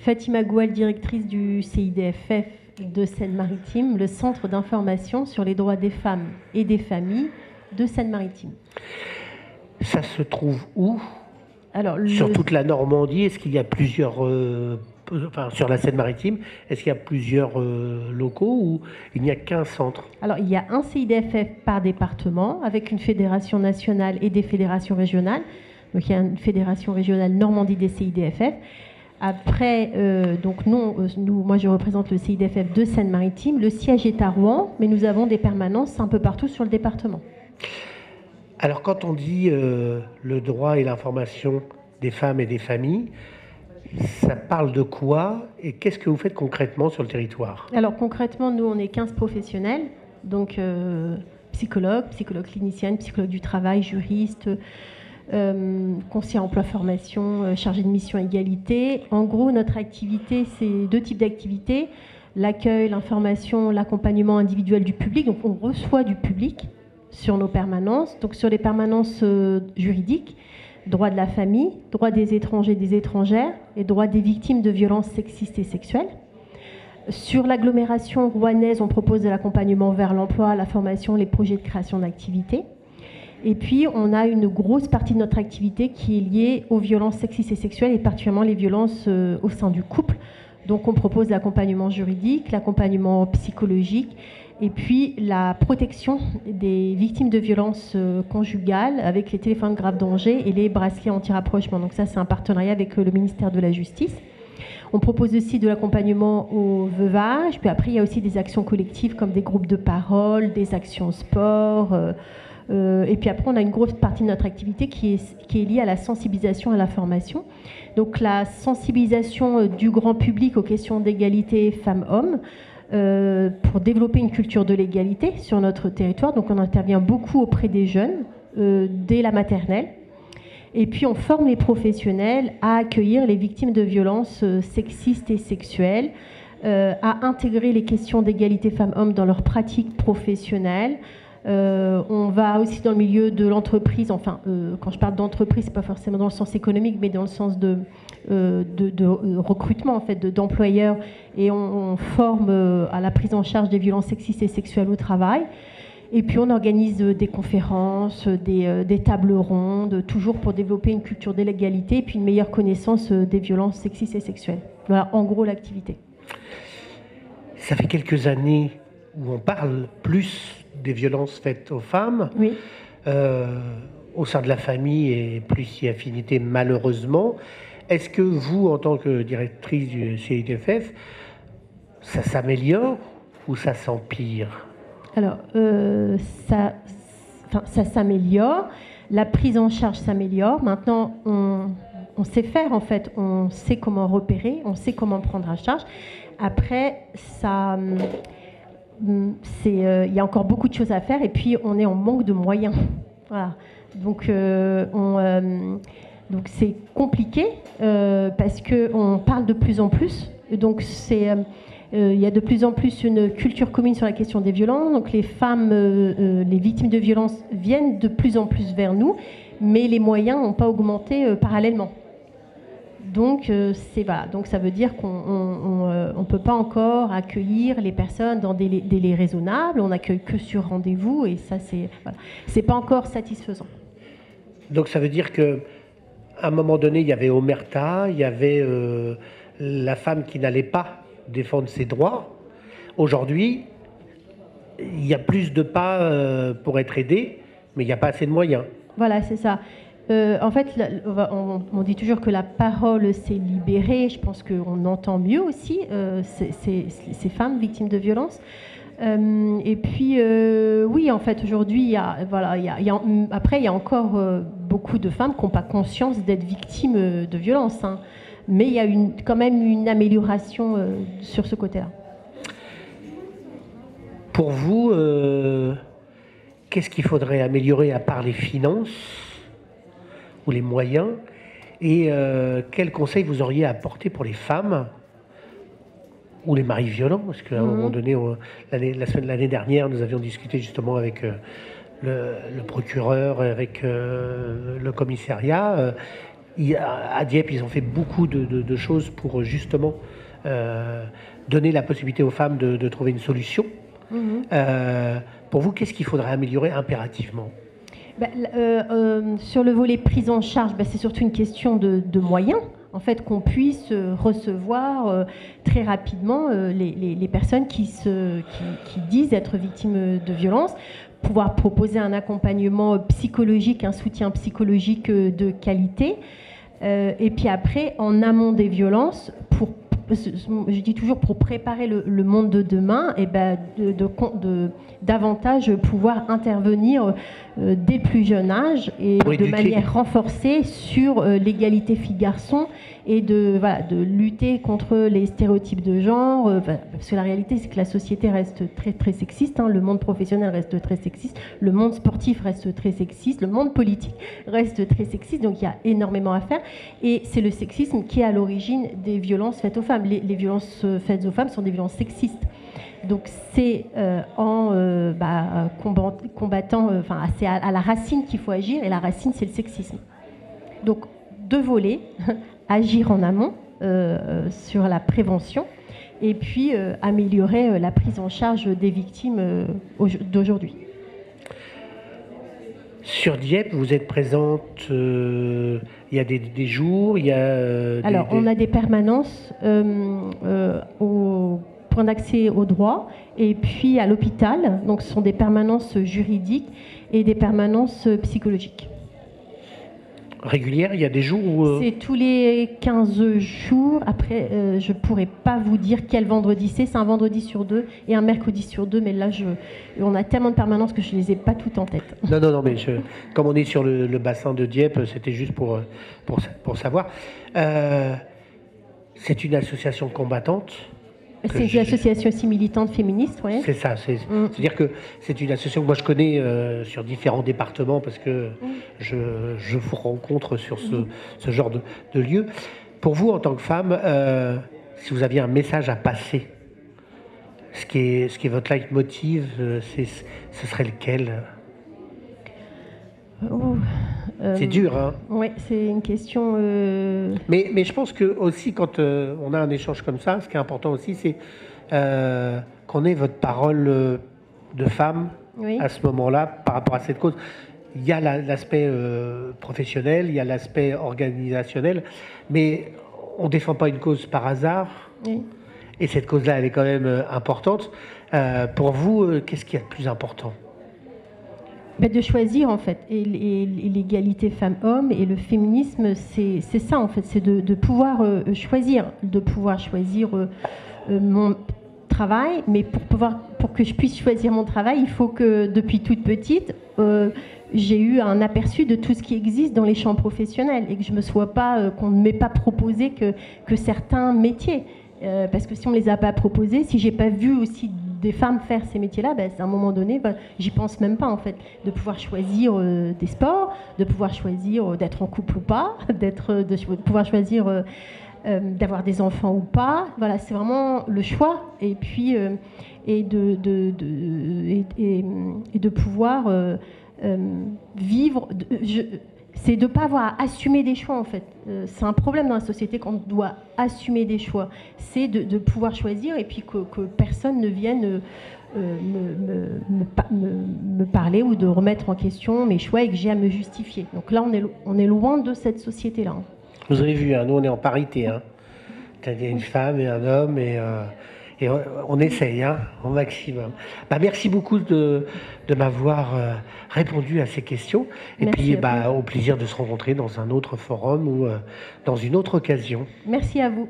Fatima Goual, directrice du CIDFF de Seine-Maritime, le centre d'information sur les droits des femmes et des familles de Seine-Maritime. Ça se trouve où? Alors, sur toute la Normandie, est-ce qu'il y a plusieurs... enfin, sur la Seine-Maritime, est-ce qu'il y a plusieurs locaux ou il n'y a qu'un centre? Alors, il y a un CIDFF par département, avec une fédération nationale et des fédérations régionales. Donc, il y a une fédération régionale Normandie des CIDFF. Après, donc moi je représente le CIDFF de Seine-Maritime. Le siège est à Rouen, mais nous avons des permanences un peu partout sur le département. Alors quand on dit le droit et l'information des femmes et des familles, ça parle de quoi et qu'est-ce que vous faites concrètement sur le territoire? Alors concrètement, nous on est 15 professionnels, donc psychologues cliniciennes, psychologues du travail, juristes, conseiller emploi formation, chargé de mission égalité. En gros, notre activité, c'est 2 types d'activités: l'accueil, l'information, l'accompagnement individuel du public. Donc on reçoit du public sur nos permanences. Donc sur les permanences juridiques, droit de la famille, droit des étrangers et des étrangères et droit des victimes de violences sexistes et sexuelles. Sur l'agglomération rouennaise, on propose de l'accompagnement vers l'emploi, la formation, les projets de création d'activités. Et puis, on a une grosse partie de notre activité qui est liée aux violences sexistes et sexuelles, et particulièrement les violences au sein du couple. Donc, on propose l'accompagnement juridique, l'accompagnement psychologique, et puis la protection des victimes de violences conjugales avec les téléphones grave danger et les bracelets anti-rapprochement. Donc ça, c'est un partenariat avec le ministère de la Justice. On propose aussi de l'accompagnement au veuvage. Puis après, il y a aussi des actions collectives comme des groupes de parole, des actions sport. Et puis après, on a une grosse partie de notre activité qui est liée à la sensibilisation et à la formation. Donc la sensibilisation du grand public aux questions d'égalité femmes-hommes pour développer une culture de l'égalité sur notre territoire. Donc on intervient beaucoup auprès des jeunes dès la maternelle. Et puis on forme les professionnels à accueillir les victimes de violences sexistes et sexuelles, à intégrer les questions d'égalité femmes-hommes dans leurs pratiques professionnelles. On va aussi dans le milieu de l'entreprise, enfin quand je parle d'entreprise, c'est pas forcément dans le sens économique, mais dans le sens de recrutement en fait, d'employeurs, et on forme à la prise en charge des violences sexistes et sexuelles au travail. Et puis on organise des conférences, des tables rondes, toujours pour développer une culture de l'égalité et puis une meilleure connaissance des violences sexistes et sexuelles. Voilà en gros l'activité. Ça fait quelques années où on parle plus des violences faites aux femmes. Oui. Au sein de la famille et plus si affinité malheureusement. Est-ce que vous, en tant que directrice du CIDFF, ça s'améliore ou ça s'empire? Alors, ça s'améliore. La prise en charge s'améliore. Maintenant, on sait faire, en fait. On sait comment repérer, on sait comment prendre en charge. Après, il y a encore beaucoup de choses à faire et puis on est en manque de moyens. Voilà. Donc c'est compliqué parce qu'on parle de plus en plus. Donc il y a de plus en plus une culture commune sur la question des violences. Donc les femmes, les victimes de violences viennent de plus en plus vers nous, mais les moyens n'ont pas augmenté parallèlement. Donc, donc ça veut dire qu'on ne peut pas encore accueillir les personnes dans des délais raisonnables. On n'accueille que sur rendez-vous et ça, c'est pas encore satisfaisant. Donc ça veut dire qu'à un moment donné, il y avait omerta, il y avait la femme qui n'allait pas défendre ses droits. Aujourd'hui, il y a plus de pas pour être aidé, mais il n'y a pas assez de moyens. Voilà, c'est ça. En fait, on dit toujours que la parole s'est libérée. Je pense qu'on entend mieux aussi ces femmes victimes de violences. Et puis, oui, en fait, aujourd'hui, après, il y a encore beaucoup de femmes qui n'ont pas conscience d'être victimes de violences. Hein. Mais il y a quand même une amélioration sur ce côté-là. Pour vous, qu'est-ce qu'il faudrait améliorer à part les finances ou les moyens, et quels conseils vous auriez à apporter pour les femmes ou les maris violents, parce qu'à un moment donné, l'année dernière, nous avions discuté justement avec le procureur, avec le commissariat. À Dieppe, ils ont fait beaucoup de choses pour justement donner la possibilité aux femmes de trouver une solution. Pour vous, qu'est-ce qu'il faudrait améliorer impérativement? Sur le volet prise en charge, c'est surtout une question de moyens. En fait, qu'on puisse recevoir très rapidement les personnes qui disent être victimes de violences, pouvoir proposer un accompagnement psychologique, un soutien psychologique de qualité. Et puis après, en amont des violences, je dis toujours pour préparer le monde de demain, et davantage pouvoir intervenir dès le plus jeune âge et de manière renforcée sur l'égalité filles-garçons et de lutter contre les stéréotypes de genre, parce que la réalité c'est que la société reste très très sexiste, le monde professionnel reste très sexiste, le monde sportif reste très sexiste, le monde politique reste très sexiste, donc il y a énormément à faire et c'est le sexisme qui est à l'origine des violences faites aux femmes. Les violences faites aux femmes sont des violences sexistes. Donc c'est combattant, c'est à la racine qu'il faut agir, et la racine c'est le sexisme. Donc deux volets, agir en amont sur la prévention, et puis améliorer la prise en charge des victimes d'aujourd'hui. Sur Dieppe, vous êtes présente, il y a des jours, il y a... on a des permanences au point d'accès au droit et puis à l'hôpital. Donc ce sont des permanences juridiques et des permanences psychologiques. Régulières, il y a des jours où... C'est tous les 15 jours. Après, je ne pourrais pas vous dire quel vendredi c'est. C'est un vendredi sur 2 et un mercredi sur 2. Mais là, on a tellement de permanences que je ne les ai pas toutes en tête. Non, mais comme on est sur le bassin de Dieppe, c'était juste pour savoir. C'est une association combattante. C'est une association aussi militante féministe, oui. C'est ça, c'est-à-dire que c'est une association que moi je connais sur différents départements parce que je vous rencontre sur ce genre de lieu. Pour vous, en tant que femme, si vous aviez un message à passer, ce qui est votre leitmotiv, ce serait lequel? C'est dur, hein? Oui, c'est une question... Mais je pense que aussi, quand on a un échange comme ça, ce qui est important aussi, c'est qu'on ait votre parole de femme à ce moment-là, par rapport à cette cause. Il y a l'aspect professionnel, il y a l'aspect organisationnel, mais on ne défend pas une cause par hasard. Oui. Et cette cause-là, elle est quand même importante. Pour vous, qu'est-ce qu'il y a de plus important ? De choisir en fait, et l'égalité femmes-hommes et le féminisme, c'est ça en fait, c'est de pouvoir choisir, mon travail, mais pour que je puisse choisir mon travail, il faut que depuis toute petite, j'ai eu un aperçu de tout ce qui existe dans les champs professionnels et que je me sois pas, qu'on ne m'ait pas proposé que certains métiers, parce que si on me les a pas proposés, si j'ai pas vu aussi des femmes faire ces métiers-là, à un moment donné, j'y pense même pas en fait. De pouvoir choisir des sports, de pouvoir choisir d'être en couple ou pas, de pouvoir choisir d'avoir des enfants ou pas. Voilà, c'est vraiment le choix. Et puis et de pouvoir vivre. C'est de ne pas avoir à assumer des choix en fait. C'est un problème dans la société quand on doit assumer des choix. C'est de pouvoir choisir et puis que personne ne vienne me parler ou de remettre en question mes choix et que j'ai à me justifier. Donc là, on est loin de cette société-là. Vous avez vu, nous on est en parité. Il y a une femme et un homme et on essaye au maximum. Merci beaucoup de m'avoir répondu à ces questions. Et puis au plaisir de se rencontrer dans un autre forum ou dans une autre occasion. Merci à vous.